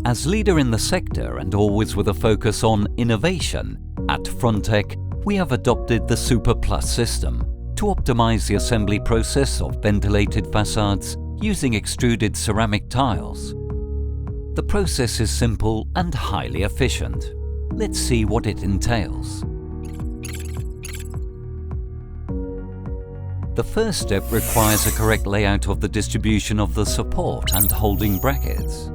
As leader in the sector and always with a focus on innovation, at Frontek we have adopted the Super Plus system to optimize the assembly process of ventilated facades using extruded ceramic tiles. The process is simple and highly efficient. Let's see what it entails. The first step requires a correct layout of the distribution of the support and holding brackets.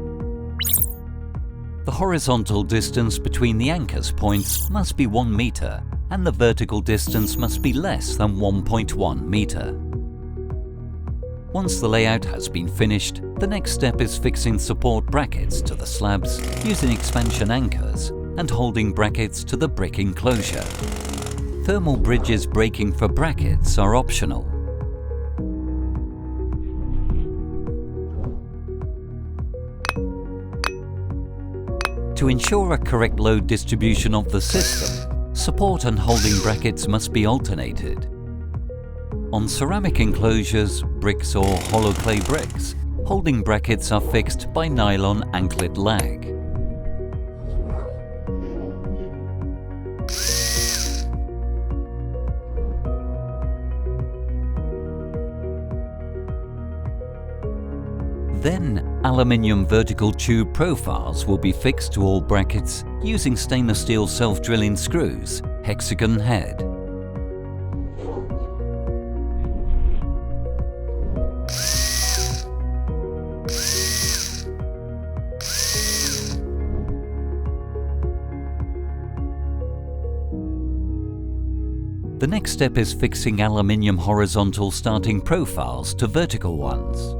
The horizontal distance between the anchors points must be 1 meter and the vertical distance must be less than 1.1 meter. Once the layout has been finished, the next step is fixing support brackets to the slabs using expansion anchors and holding brackets to the brick enclosure. Thermal bridges braking for brackets are optional. To ensure a correct load distribution of the system, support and holding brackets must be alternated. On ceramic enclosures, bricks or hollow clay bricks, holding brackets are fixed by nylon anklet lag. Then, aluminium vertical tube profiles will be fixed to all brackets using stainless steel self-drilling screws, hexagon head. The next step is fixing aluminium horizontal starting profiles to vertical ones.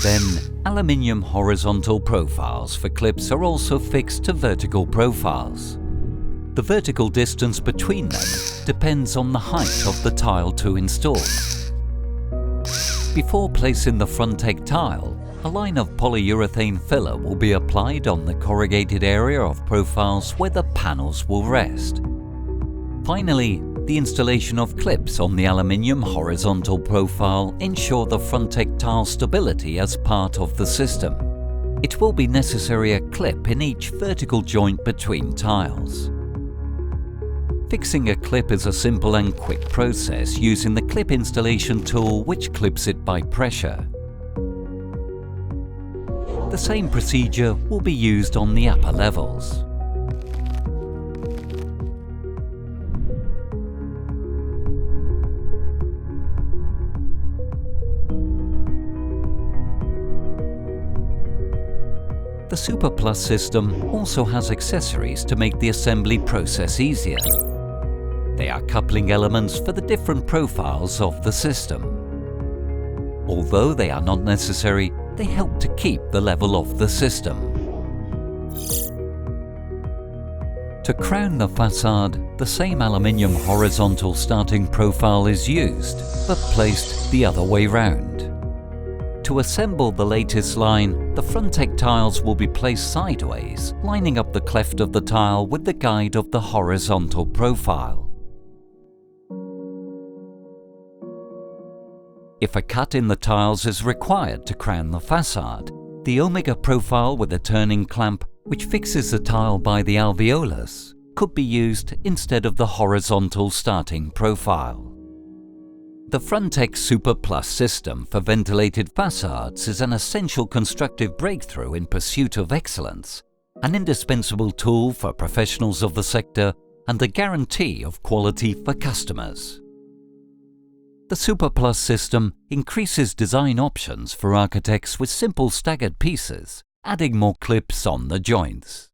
Then, aluminium horizontal profiles for clips are also fixed to vertical profiles. The vertical distance between them depends on the height of the tile to install. Before placing the Frontek tile, a line of polyurethane filler will be applied on the corrugated area of profiles where the panels will rest. Finally, the installation of clips on the aluminium horizontal profile ensure the Frontek tile stability as part of the system. It will be necessary a clip in each vertical joint between tiles. Fixing a clip is a simple and quick process using the clip installation tool which clips it by pressure. The same procedure will be used on the upper levels. The Super Plus system also has accessories to make the assembly process easier. They are coupling elements for the different profiles of the system. Although they are not necessary, they help to keep the level of the system. To crown the facade, the same aluminium horizontal starting profile is used, but placed the other way round. To assemble the lattice line, the Frontek tiles will be placed sideways, lining up the cleft of the tile with the guide of the horizontal profile. If a cut in the tiles is required to crown the facade, the omega profile with a turning clamp, which fixes the tile by the alveolus, could be used instead of the horizontal starting profile. The Frontek Super Plus system for ventilated facades is an essential constructive breakthrough in pursuit of excellence, an indispensable tool for professionals of the sector and a guarantee of quality for customers. The Super Plus system increases design options for architects with simple staggered pieces, adding more clips on the joints.